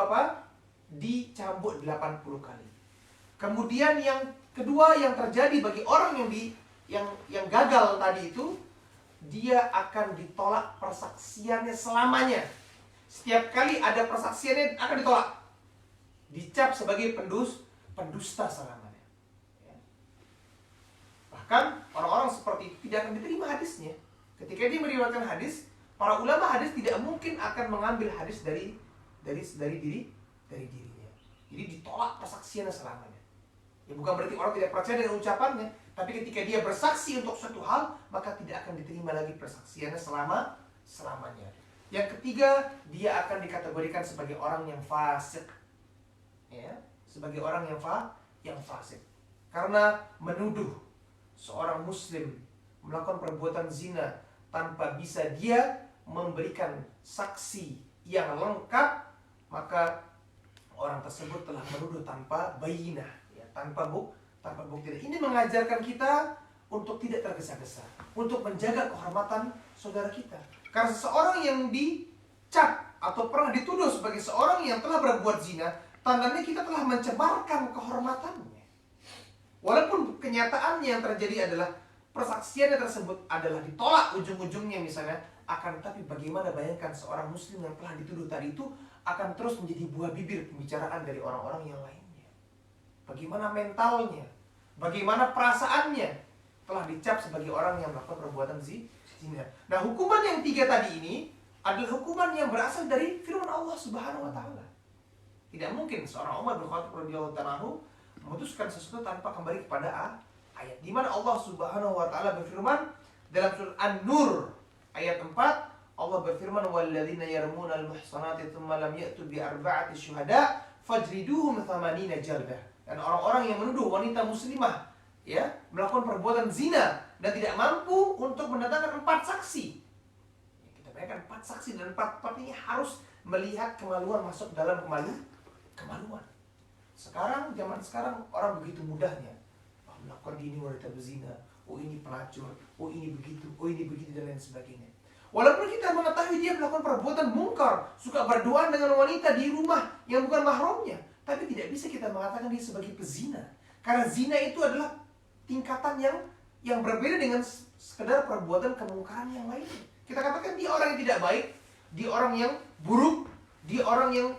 dicambuk 80 kali. Kemudian yang kedua yang terjadi bagi orang yang gagal tadi itu, dia akan ditolak persaksiannya selamanya. Setiap kali ada persaksiannya akan ditolak. Dicap sebagai pendusta selamanya. Ya. Bahkan orang-orang seperti itu tidak akan diterima hadisnya. Ketika dia meriwayatkan hadis, para ulama hadis tidak mungkin akan mengambil hadis dari dirinya. Jadi ditolak persaksiannya selamanya. Ya, bukan berarti orang tidak percaya dengan ucapannya, tapi ketika dia bersaksi untuk suatu hal, maka tidak akan diterima lagi persaksiannya selamanya. Yang ketiga, dia akan dikategorikan sebagai orang yang fasik. Ya, sebagai orang yang fasik. Karena menuduh seorang muslim melakukan perbuatan zina tanpa bisa dia memberikan saksi yang lengkap, maka orang tersebut telah menuduh tanpa bayinah, ya, tanpa bukti. Ini mengajarkan kita untuk tidak tergesa-gesa, untuk menjaga kehormatan saudara kita. Karena seseorang yang dicap atau pernah dituduh sebagai seorang yang telah berbuat zina, tandanya kita telah mencemarkan kehormatannya. Walaupun kenyataannya yang terjadi adalah persaksiannya tersebut adalah ditolak ujung-ujungnya misalnya, akan tetapi bagaimana bayangkan seorang muslim yang telah dituduh tadi itu akan terus menjadi buah bibir pembicaraan dari orang-orang yang lainnya. Bagaimana mentalnya, bagaimana perasaannya telah dicap sebagai orang yang melakukan perbuatan zina. Nah, hukuman yang 3 tadi ini adalah hukuman yang berasal dari firman Allah Subhanahu wa taala. Tidak mungkin seorang Umar bin Khattab radhiyallahu anhu memutuskan sesuatu tanpa kembali kepada ayat di mana Allah Subhanahu wa taala berfirman dalam surah An-Nur ayat 4, Allah berfirman walladzina yarmuna al-muhsanati tsumma lam ya'tu bi arba'ati syuhada fajriduhum 80 jaldah. Dan orang-orang yang menuduh wanita muslimah ya melakukan perbuatan zina dan tidak mampu untuk mendatangkan 4 saksi. Ya, kita bayangkan 4 saksi dan 4 ini harus melihat kemaluan masuk dalam kemaluan. Sekarang zaman sekarang orang begitu mudahnya melakukan ini wanita berzina, oh ini pelacur, oh ini begitu, oh ini begitu dan lain sebagainya. Walaupun kita mengetahui dia melakukan perbuatan mungkar, suka berduaan dengan wanita di rumah yang bukan mahramnya, tapi tidak bisa kita mengatakan dia sebagai pezina. Karena zina itu adalah tingkatan yang berbeda dengan sekedar perbuatan kemungkaran yang lainnya. Kita katakan dia orang yang tidak baik, dia orang yang buruk, dia orang yang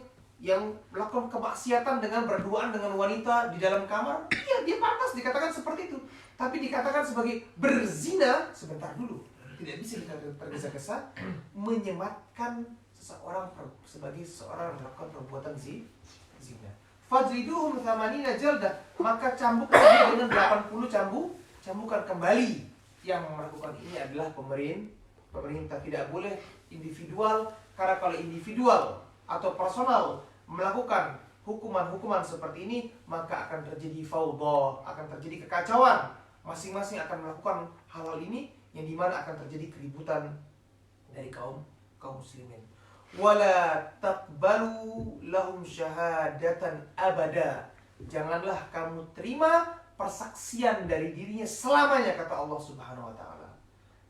melakukan kemaksiatan dengan berduaan dengan wanita di dalam kamar. Iya, dia pantas dikatakan seperti itu. Tapi dikatakan sebagai berzina, sebentar dulu. Tidak bisa kita tergesa-gesa menyematkan seseorang sebagai seorang yang melakukan perbuatan zina. Fajriduhum 80 jaldah, maka cambuk dia dengan 80 cambukan kembali. Yang melakukan ini adalah pemerintah. Tidak boleh individual, karena kalau individual atau personal melakukan hukuman-hukuman seperti ini, maka akan terjadi fawdha, akan terjadi kekacauan. Masing-masing akan melakukan hal-hal ini yang dimana akan terjadi keributan dari kaum muslimin. Wala taqbalu lahum syahadatan abada. Janganlah kamu terima persaksian dari dirinya selamanya, kata Allah Subhanahu wa taala.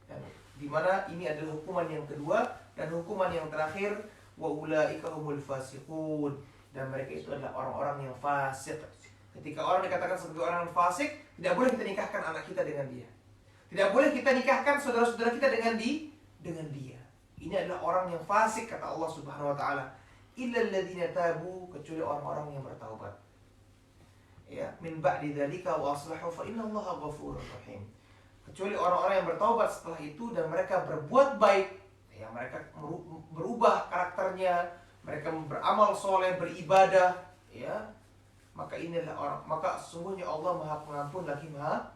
Dan dimana ini adalah hukuman yang kedua dan hukuman yang terakhir, wa ulaika humul fasiqun, dan mereka itu adalah orang-orang yang fasik. Ketika orang dikatakan sebagai orang yang fasik, tidak boleh kita nikahkan anak kita dengan dia. Tidak boleh kita nikahkan saudara-saudara kita dengan dia. Ini adalah orang yang fasik, kata Allah Subhanahu wa taala. Illal ladzina tabu, kecuali orang-orang yang bertaubat. Ya, min ba'di dzalika wa aslahu fa innallaha ghafurur rahim. Kecuali orang-orang yang bertaubat setelah itu dan mereka berbuat baik. Ya, mereka berubah karakternya, mereka beramal soleh, beribadah, ya, maka inilah maka sesungguhnya Allah Maha Pengampun lagi Maha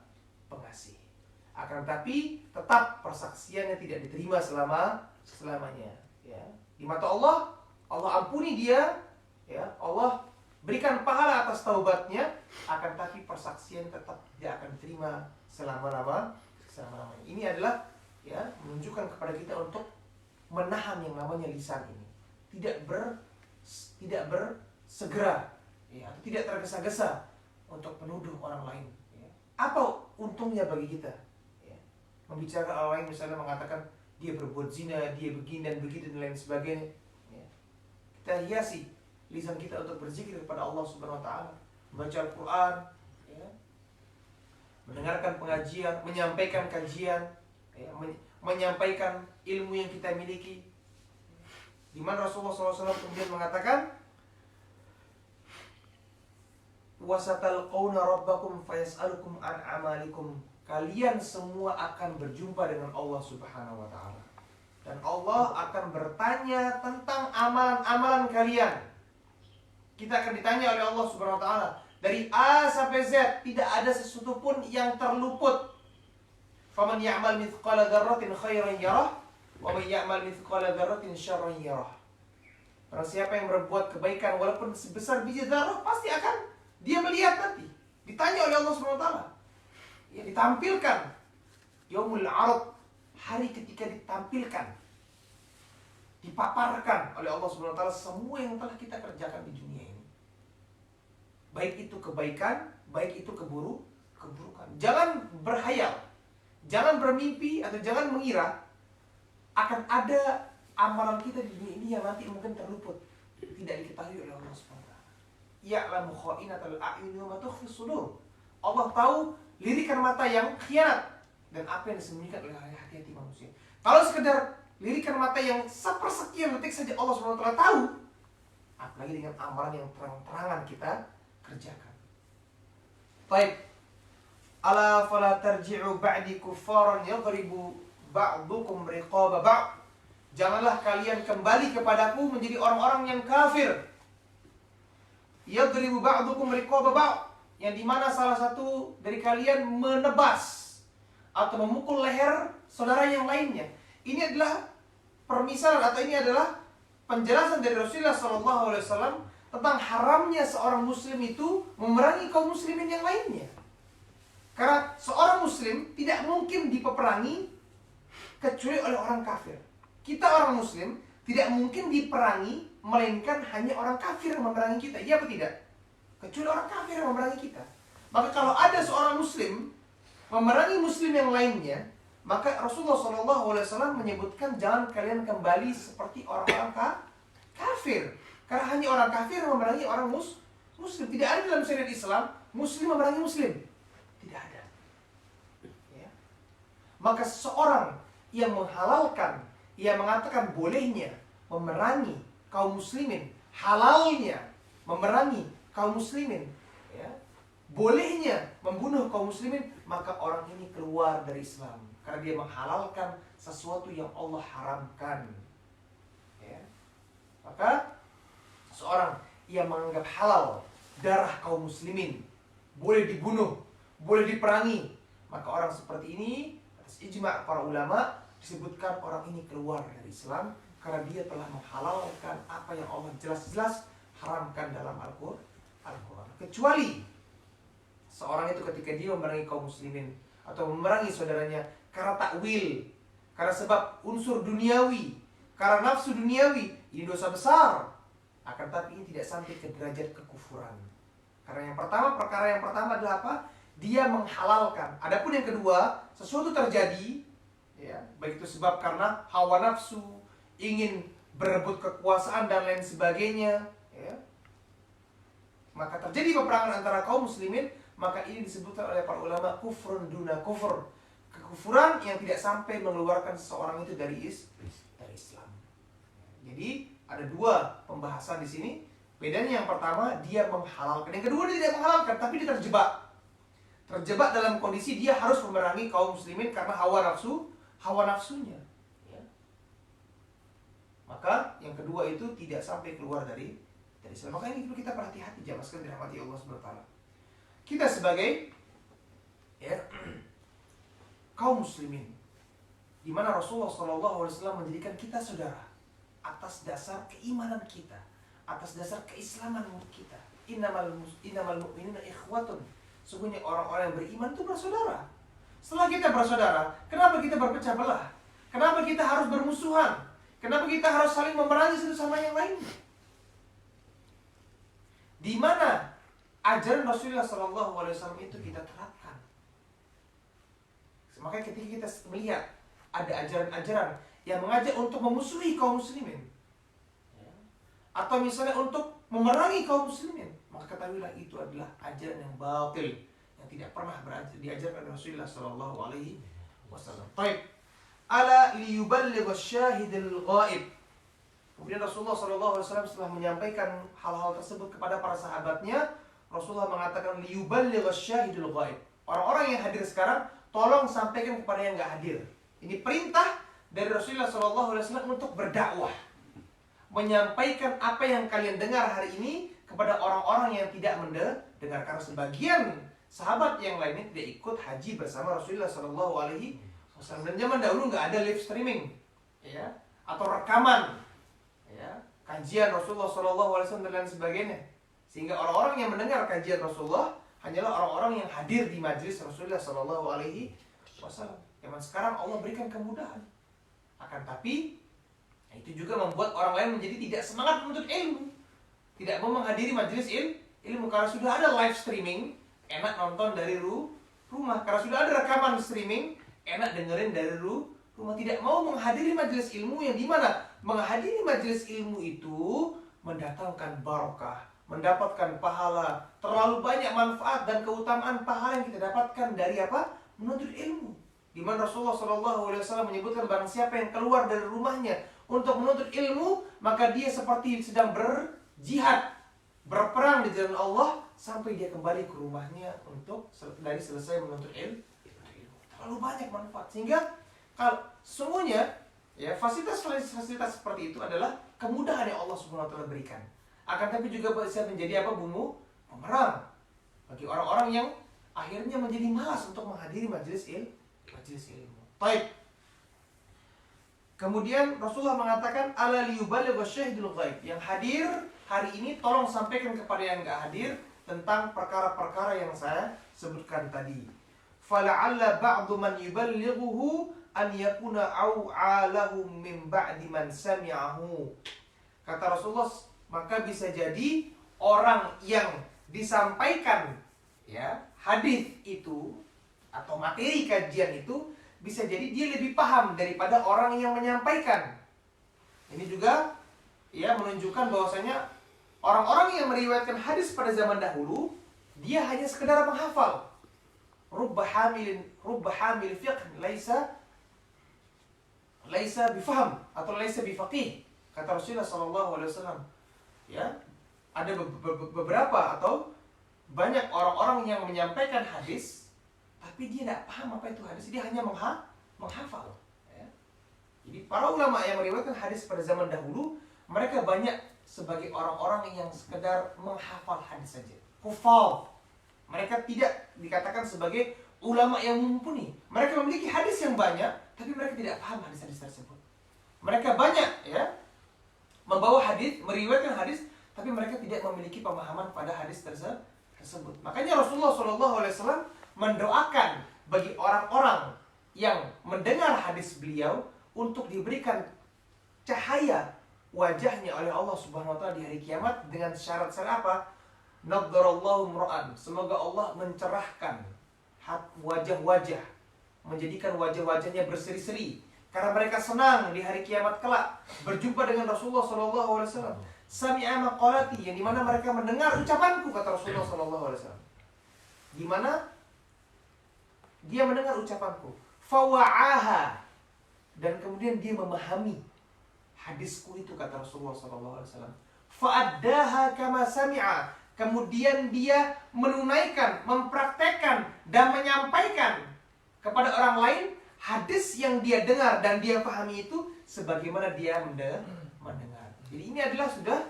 Pengasih. Akan tetapi tetap persaksiannya tidak diterima selamanya. Ya, di mata Allah, Allah ampuni dia, ya, Allah berikan pahala atas taubatnya, akan tetapi persaksian tetap tidak akan diterima selama-lamanya. Ini adalah ya menunjukkan kepada kita untuk menahan yang namanya lisan ini, tidak bersegera, ya, tidak tergesa-gesa untuk menuduh orang lain. Ya. Apa untungnya bagi kita? Ya. Membicarakan orang lain, misalnya mengatakan dia berbuat zina, dia begini dan begitu dan lain sebagainya. Ya. Kita hiasi lisan kita untuk berzikir kepada Allah Subhanahu Wa Taala, membaca Al-Quran, ya. Mendengarkan pengajian, menyampaikan kajian, ya. Menyampaikan ilmu yang kita miliki. Di mana Rasulullah SAW kemudian mengatakan, wasatalqawna rabbakum fayas'alukum an amalikum. Kalian semua akan berjumpa dengan Allah Subhanahu wa taala. Dan Allah akan bertanya tentang amalan-amalan kalian. Kita akan ditanya oleh Allah Subhanahu wa taala dari A sampai Z, tidak ada sesuatu pun yang terluput. Faman ya'mal mithqala dzarratin khairan yarah wa man ya'mal mithqala dzarratin syarran yarah. Barang siapa yang berbuat kebaikan walaupun sebesar biji zarah, pasti akan dia melihat nanti. Ditanya oleh Allah Subhanahu wa taala. Ya, ditampilkan yaumul 'arad, hari ketika ditampilkan, dipaparkan oleh Allah Subhanahu wa taala semua yang telah kita kerjakan di dunia ini. Baik itu kebaikan, baik itu keburukan. Jangan berhayal, jangan bermimpi atau jangan mengira akan ada amalan kita di dunia ini yang nanti mungkin terluput, tidak diketahui oleh Allah SWT. Ya'lamu kha'inatal a'yuni wa ma tukhfi sudur. Allah tahu lirikan mata yang khianat dan apa yang disembunyikan oleh hati-hati manusia. Kalau sekedar lirikan mata yang sepersekian detik saja Allah SWT tahu, apalagi dengan amalan yang terang-terangan kita kerjakan. Baik. Ala fala tarji'u ba'di kuffaran yadribu ba'dukum riqaba ba'd. Janganlah kalian kembali kepadaku menjadi orang-orang yang kafir. Yadribu ba'dukum riqaba ba'd, yang dimana salah satu dari kalian menebas atau memukul leher saudara yang lainnya. Ini adalah permisalan atau ini adalah penjelasan dari Rasulullah SAW tentang haramnya seorang muslim itu memerangi kaum muslimin yang lainnya. Karena seorang muslim tidak mungkin dipeperangi kecuali oleh orang kafir. Kita orang muslim tidak mungkin diperangi melainkan hanya orang kafir yang memerangi kita. Iya atau tidak? Kecuali orang kafir yang memerangi kita. Maka kalau ada seorang muslim memerangi muslim yang lainnya, maka Rasulullah SAW menyebutkan jangan kalian kembali seperti orang-orang kafir. Karena hanya orang kafir yang memerangi orang muslim. Tidak ada dalam syariat Islam muslim memerangi muslim. Tidak ada. Ya. Maka seorang yang menghalalkan, yang mengatakan bolehnya memerangi kaum muslimin, halalnya memerangi kaum muslimin, ya, bolehnya membunuh kaum muslimin, maka orang ini keluar dari Islam karena dia menghalalkan sesuatu yang Allah haramkan. Ya. Maka seorang yang menganggap halal darah kaum muslimin, boleh dibunuh, boleh diperangi, maka orang seperti ini atas ijma' para ulama disebutkan orang ini keluar dari Islam karena dia telah menghalalkan apa yang Allah jelas-jelas haramkan dalam Al-Quran. Kecuali seorang itu ketika dia memerangi kaum muslimin atau memerangi saudaranya karena takwil, karena sebab unsur duniawi, karena nafsu duniawi, ini dosa besar. Akan tapi ini tidak sampai ke derajat kekufuran. Karena yang pertama, perkara yang pertama adalah apa? Dia menghalalkan. Adapun yang kedua, sesuatu terjadi, ya, baik itu sebab karena hawa nafsu, ingin berebut kekuasaan dan lain sebagainya, ya, maka terjadi peperangan antara kaum muslimin, maka ini disebutkan oleh para ulama kufrun duna kufur, kekufuran yang tidak sampai mengeluarkan seseorang itu dari Islam. Jadi ada dua pembahasan di sini. Bedanya yang pertama dia menghalalkan, yang kedua dia tidak menghalalkan, tapi dia terjebak dalam kondisi dia harus memerangi kaum muslimin karena hawa nafsunya. Ya. Maka yang kedua itu tidak sampai keluar dari Islam. Maka ini perlu kita perhati-hati, jamaah sekalian dirahmati Allah SWT. Kita sebagai, ya, kaum muslimin, di mana Rasulullah SAW menjadikan kita saudara atas dasar keimanan kita, atas dasar keislaman kita. Innamal mu'minina ikhwatun. Sungguhnya orang-orang yang beriman itu bersaudara. Setelah kita bersaudara, kenapa kita berpecah belah? Kenapa kita harus bermusuhan? Kenapa kita harus saling memerangi satu sama yang lainnya? Di mana ajaran Rasulullah SAW itu kita terapkan. Makanya ketika kita melihat ada ajaran-ajaran yang mengajak untuk memusuhi kaum muslimin, atau misalnya untuk memerangi kaum muslimin, maka ketahuilah itu adalah ajaran yang batil, yang tidak pernah diajarkan Rasulullah SAW. Baik. Ala liyuballigh asyahidul ghaib. Kemudian Rasulullah SAW setelah menyampaikan hal-hal tersebut kepada para sahabatnya, Rasulullah mengatakan liyuballigh asyahidul ghaib. Orang-orang yang hadir sekarang, tolong sampaikan kepada yang nggak hadir. Ini perintah dari Rasulullah SAW untuk berdakwah, menyampaikan apa yang kalian dengar hari ini kepada orang-orang yang tidak mendengar. Karena sebagian sahabat yang lainnya tidak ikut haji bersama Rasulullah SAW. Dan zaman dahulu nggak ada live streaming, ya, atau rekaman, ya, kajian Rasulullah SAW dan lain sebagainya. Sehingga orang-orang yang mendengar kajian Rasulullah hanyalah orang-orang yang hadir di majelis Rasulullah SAW. Zaman sekarang Allah berikan kemudahan. Akan tapi itu juga membuat orang lain menjadi tidak semangat menuntut ilmu, tidak mau menghadiri majelis ilmu karena sudah ada live streaming, enak nonton dari rumah. Karena sudah ada rekaman streaming, enak dengerin dari tidak mau menghadiri majelis ilmu yang dimana menghadiri majelis ilmu itu mendatangkan barokah, mendapatkan pahala, terlalu banyak manfaat dan keutamaan pahala yang kita dapatkan dari apa? Menuntut ilmu. Di mana Rasulullah SAW menyebutkan barang siapa yang keluar dari rumahnya untuk menuntut ilmu, maka dia seperti sedang berjihad, berperang di jalan Allah sampai dia kembali ke rumahnya untuk dari selesai menuntut ilmu. Terlalu banyak manfaat sehingga kalau semuanya ya fasilitas seperti itu adalah kemudahan yang Allah Subhanahu wa taala berikan. Akan tapi juga bisa menjadi apa? Bumbu pemerang bagi orang-orang yang akhirnya menjadi malas untuk menghadiri majelis ilmu. Baik. Kemudian Rasulullah mengatakan ala liyuballigh asyahidul ghaib. Yang hadir hari ini tolong sampaikan kepada yang enggak hadir tentang perkara-perkara yang saya sebutkan tadi. Fala'alla ba'du man yuballighuhu an yakuna au'alahu min ba'di man sami'ahu. Kata Rasulullah, maka bisa jadi orang yang disampaikan ya hadis itu atau materi kajian itu bisa jadi dia lebih paham daripada orang yang menyampaikan. Ini juga ya menunjukkan bahwasanya orang-orang yang meriwayatkan hadis pada zaman dahulu dia hanya sekedar menghafal. Rubba hamil fiqh laisa bifaham atau laisa bifaqih, kata Rasulullah SAW. Ya, ada beberapa atau banyak orang-orang yang menyampaikan hadis tapi dia tidak paham apa itu hadis, dia hanya menghafal ya. Jadi para ulama yang meriwayatkan hadis pada zaman dahulu, mereka banyak sebagai orang-orang yang sekedar menghafal hadis saja, hufal. Mereka tidak dikatakan sebagai ulama yang mumpuni. Mereka memiliki hadis yang banyak, tapi mereka tidak paham hadis-hadis tersebut. Mereka banyak ya membawa hadis, meriwayatkan hadis, tapi mereka tidak memiliki pemahaman pada hadis tersebut. Makanya Rasulullah SAW mendoakan bagi orang-orang yang mendengar hadis beliau untuk diberikan cahaya wajahnya oleh Allah Subhanahu wa taala di hari kiamat dengan syarat-syarat apa? Naddarallahu mra'an. Semoga Allah mencerahkan wajah-wajah, menjadikan wajah-wajahnya berseri-seri karena mereka senang di hari kiamat kelak berjumpa dengan Rasulullah SAW. Sami'a maqalati, yang dimana mereka mendengar ucapanku, kata Rasulullah SAW. Di mana dia mendengar ucapanku, fawa'aha, dan kemudian dia memahami hadisku itu, kata Rasulullah SAW. Fa'addaha kama sami'a, kemudian dia menunaikan, mempraktekkan dan menyampaikan kepada orang lain hadis yang dia dengar dan dia pahami itu sebagaimana dia mendengar. Jadi ini adalah sudah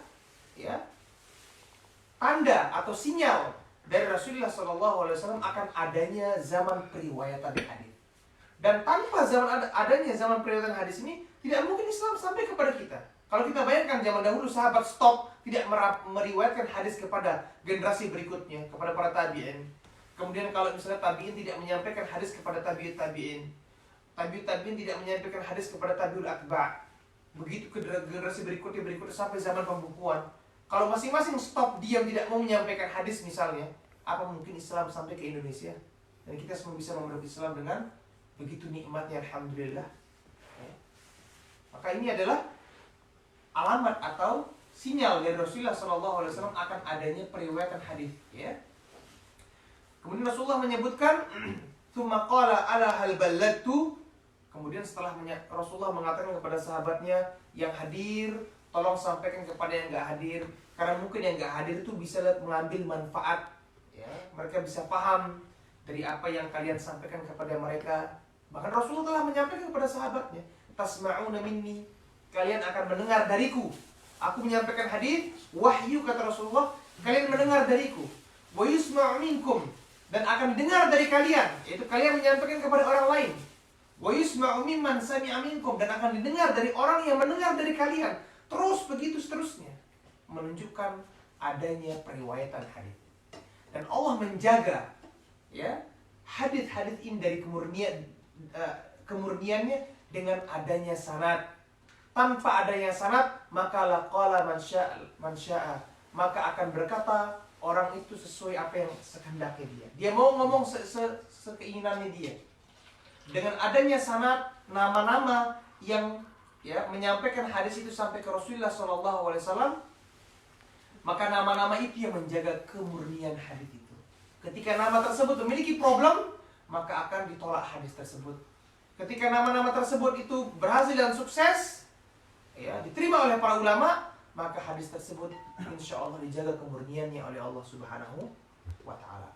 ya tanda atau sinyal dari Rasulullah SAW akan adanya zaman periwayatan hadis. Dan tanpa adanya zaman periwayatan hadis ini, tidak mungkin Islam sampai kepada kita. Kalau kita bayangkan zaman dahulu sahabat stop, tidak meriwayatkan hadis kepada generasi berikutnya, kepada para tabi'in. Kemudian kalau misalnya tabi'in tidak menyampaikan hadis kepada tabi'ut tabi'in, tabi'ut tabi'in tidak menyampaikan hadis kepada tabi'ul atba'. Begitu ke generasi berikutnya sampai zaman pembukuan. Kalau masing-masing stop, diam, tidak mau menyampaikan hadis misalnya, apa mungkin Islam sampai ke Indonesia? Dan kita semua bisa memeluk Islam dengan begitu nikmatnya, alhamdulillah. Maka ini adalah alamat atau sinyal dari Rasulullah SAW akan adanya periwayatan hadis. Ya. Kemudian Rasulullah menyebutkan, "Tsumma qala ala hal ballagtu." Kemudian setelah Rasulullah mengatakan kepada sahabatnya yang hadir, tolong sampaikan kepada yang enggak hadir, karena mungkin yang enggak hadir itu bisa mengambil manfaat. Ya, mereka bisa paham dari apa yang kalian sampaikan kepada mereka. Bahkan Rasulullah telah menyampaikan kepada sahabatnya, "Tasma'una minni." Kalian akan mendengar dariku. Aku menyampaikan hadis, wahyu, kata Rasulullah, kalian mendengar dariku. Wa yusma'u minkum, dan akan dengar dari kalian, yaitu kalian menyampaikan kepada orang lain. Wa yusma'u mimman sami'a minkum, dan akan didengar dari orang yang mendengar dari kalian. Terus begitu seterusnya, menunjukkan adanya periwayatan hadis. Dan Allah menjaga ya hadis-hadis ini dari kemurniannya dengan adanya sanad. Tanpa adanya sanad, maka laqala man syaa, maka akan berkata orang itu sesuai apa yang sekendaknya dia. Dia mau ngomong sekeinginannya dia. dengan adanya sanad nama-nama yang ya menyampaikan hadis itu sampai ke Rasulullah SAW, maka nama-nama itu yang menjaga kemurnian hadis itu. Ketika nama tersebut memiliki problem, maka akan ditolak hadis tersebut. Ketika nama-nama tersebut itu berhasil dan sukses, ya, diterima oleh para ulama, maka hadis tersebut insya Allah dijaga kemurniannya oleh Allah Subhanahu wa Ta'ala.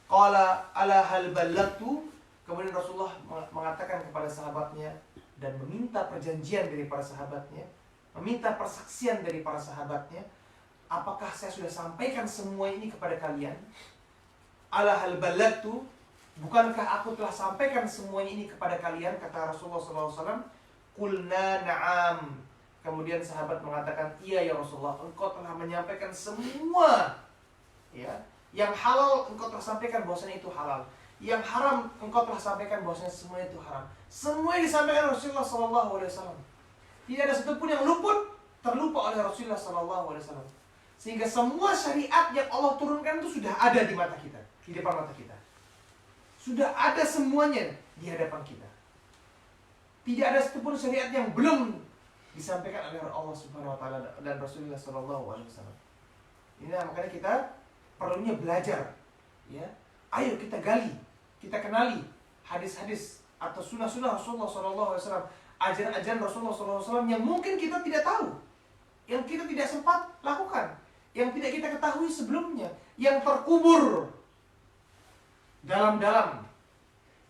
Qala ala hal ballagtu, kemudian Rasulullah mengatakan kepada sahabatnya dan meminta perjanjian dari para sahabatnya, meminta persaksian dari para sahabatnya, apakah saya sudah sampaikan semua ini kepada kalian? Ala hal ballagtu, bukankah aku telah sampaikan semuanya ini kepada kalian? Kata Rasulullah SAW. Qulna na'am. Kemudian sahabat mengatakan, iya ya Rasulullah, engkau telah menyampaikan semua. Ya, yang halal engkau telah sampaikan bahwasanya itu halal. Yang haram engkau telah sampaikan bahwasanya semua itu haram. Semua yang disampaikan Rasulullah SAW. Tidak ada satupun yang terlupa oleh Rasulullah SAW. Sehingga semua syariat yang Allah turunkan itu sudah ada di mata kita, di depan mata kita. Sudah ada semuanya di hadapan kita. Tidak ada satupun syariat yang belum disampaikan oleh Allah Subhanahu wa Ta'ala dan Rasulullah SAW. Ini makanya kita perlunya belajar, ya. Ayo kita gali, kita kenali hadis-hadis atau sunnah-sunnah Rasulullah SAW, ajaran-ajaran Rasulullah SAW yang mungkin kita tidak tahu, yang kita tidak sempat lakukan, yang tidak kita ketahui sebelumnya, yang terkubur dalam-dalam,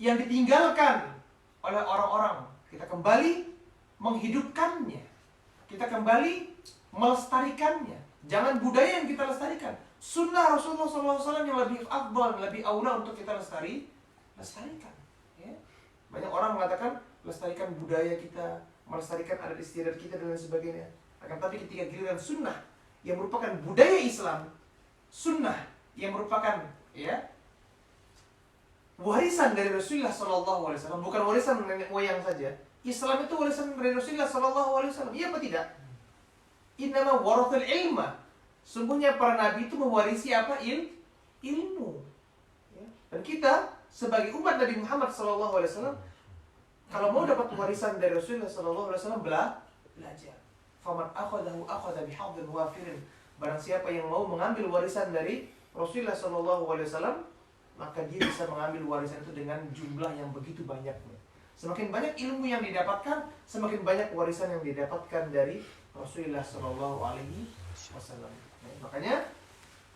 yang ditinggalkan oleh orang-orang. Kita kembali menghidupkannya, kita kembali melestarikannya. Jangan budaya yang kita lestarikan, sunnah Rasulullah SAW yang lebih afdal, lebih aula untuk kita lestarikan. Ya. Banyak orang mengatakan lestarikan budaya kita, melestarikan adat istiadat kita dan lain sebagainya. Akan tapi ketika giliran sunnah yang merupakan budaya Islam, sunnah yang merupakan ya warisan dari Rasulullah SAW, bukan warisan nenek moyang saja. Islam itu warisan dari Rasulullah SAW. Iya apa tidak? Innama warathul ilma. Sungguhnya para nabi itu mewarisi apa? Ilmu. Ya. Dan kita sebagai umat Nabi Muhammad SAW, kalau mau dapat warisan dari Rasulullah SAW, belajar. Faman akhadahu akhadha bihadhin wafirin. Barang siapa yang mau mengambil warisan dari Rasulullah SAW, maka dia bisa mengambil warisan itu dengan jumlah yang begitu banyaknya. Semakin banyak ilmu yang didapatkan, semakin banyak warisan yang didapatkan dari Rasulullah SAW. Makanya,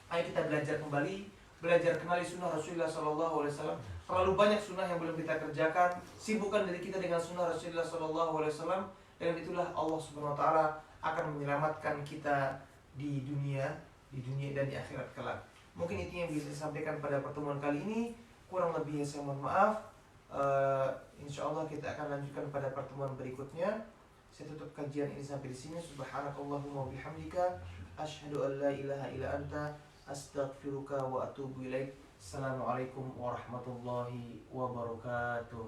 ayo kita belajar kembali, belajar kenali sunnah Rasulullah SAW. Terlalu banyak sunnah yang belum kita kerjakan. Sibukkan diri kita dengan sunnah Rasulullah SAW, dan itulah Allah Subhanahu Wa Taala akan menyelamatkan kita di dunia dan di akhirat kelak. Mungkin itu yang bisa disampaikan pada pertemuan kali ini. Kurang lebihnya saya mohon maaf. Insya Allah kita akan lanjutkan pada pertemuan berikutnya. Saya tutup kajian ini sampai di sini. Subhanakallahumma wabihamdika, asyhadu an la ilaha illa anta, astaghfiruka wa atubu ilaik. Assalamualaikum warahmatullahi wabarakatuh.